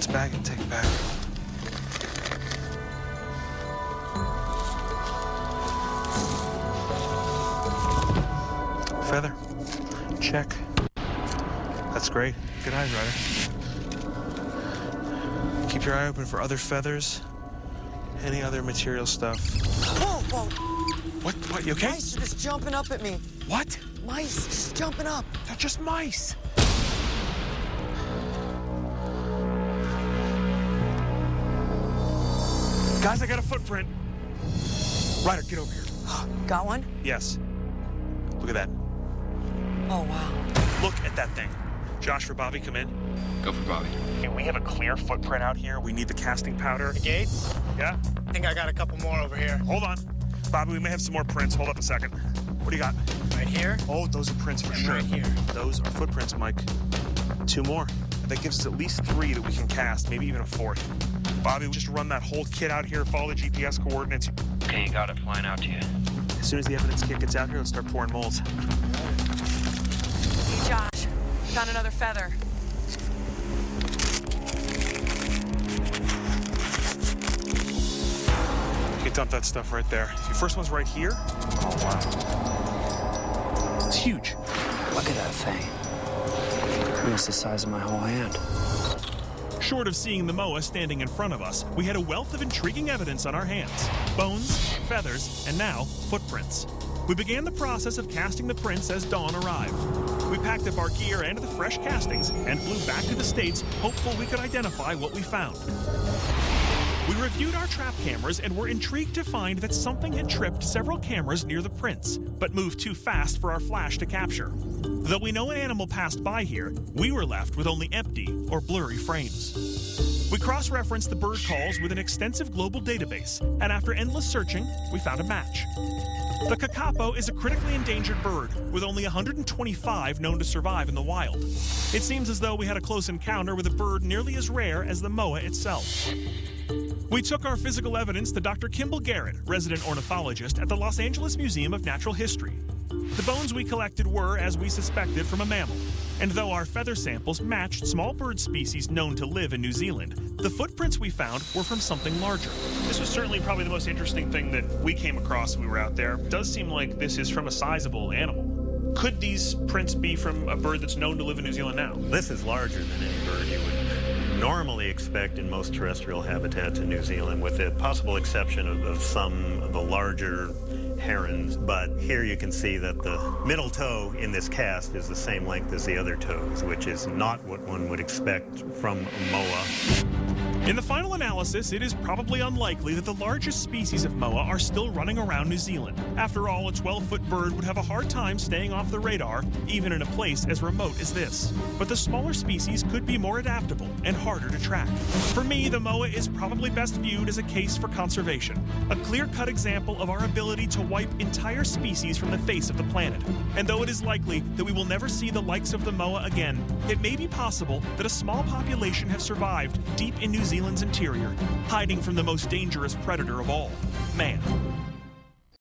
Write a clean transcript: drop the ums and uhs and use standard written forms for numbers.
Let's bag it, take it back. Feather. Check. That's great. Good eyes, Ryder. Keep your eye open for other feathers. Any other material stuff. Whoa, whoa. What, you okay? Mice are just jumping up at me. What? Mice just jumping up. They're just mice. Guys, I got a footprint. Ryder, get over here. Got one? Yes. Look at that. Oh, wow. Look at that thing. Josh or Bobby, come in. Go for Bobby. Hey, we have a clear footprint out here. We need the casting powder. Gates? Yeah? I think I got a couple more over here. Hold on. Bobby, we may have some more prints. Hold up a second. What do you got? Right here? Oh, those are prints for And sure. right here. Those are footprints, Mike. 2 more. That gives us at least 3 that we can cast, maybe even a 4th. Bobby, just run that whole kit out here, follow the GPS coordinates. Okay, you got it. Flying out to you. As soon as the evidence kit gets out here, let's start pouring molds. Hey, Josh. Found another feather. You dump that stuff right there. Your first one's right here. Oh, wow. It's huge. Look at that thing. Almost the size of my whole hand. Short of seeing the Moa standing in front of us, we had a wealth of intriguing evidence on our hands. Bones, feathers, and now, footprints. We began the process of casting the prints as dawn arrived. We packed up our gear and the fresh castings and flew back to the States, hopeful we could identify what we found. We reviewed our trap cameras and were intrigued to find that something had tripped several cameras near the prints, but moved too fast for our flash to capture. Though we know an animal passed by here, we were left with only empty or blurry frames. We cross-referenced the bird calls with an extensive global database, and after endless searching, we found a match. The kakapo is a critically endangered bird, with only 125 known to survive in the wild. It seems as though we had a close encounter with a bird nearly as rare as the moa itself. We took our physical evidence to Dr. Kimball Garrett, resident ornithologist at the Los Angeles Museum of Natural History. The bones we collected were, as we suspected, from a mammal. And though our feather samples matched small bird species known to live in New Zealand, the footprints we found were from something larger. This was certainly probably the most interesting thing that we came across when we were out there. It does seem like this is from a sizable animal. Could these prints be from a bird that's known to live in New Zealand now? This is larger than any bird you would normally expect in most terrestrial habitats in New Zealand, with the possible exception of some of the larger herons. But here you can see that the middle toe in this cast is the same length as the other toes, which is not what one would expect from a moa. In the final analysis, it is probably unlikely that the largest species of moa are still running around New Zealand. After all, a 12-foot bird would have a hard time staying off the radar, even in a place as remote as this. But the smaller species could be more adaptable and harder to track. For me, the moa is probably best viewed as a case for conservation, a clear-cut example of our ability to wipe entire species from the face of the planet. And though it is likely that we will never see the likes of the moa again, it may be possible that a small population have survived deep in New Zealand's interior, hiding from the most dangerous predator of all, man.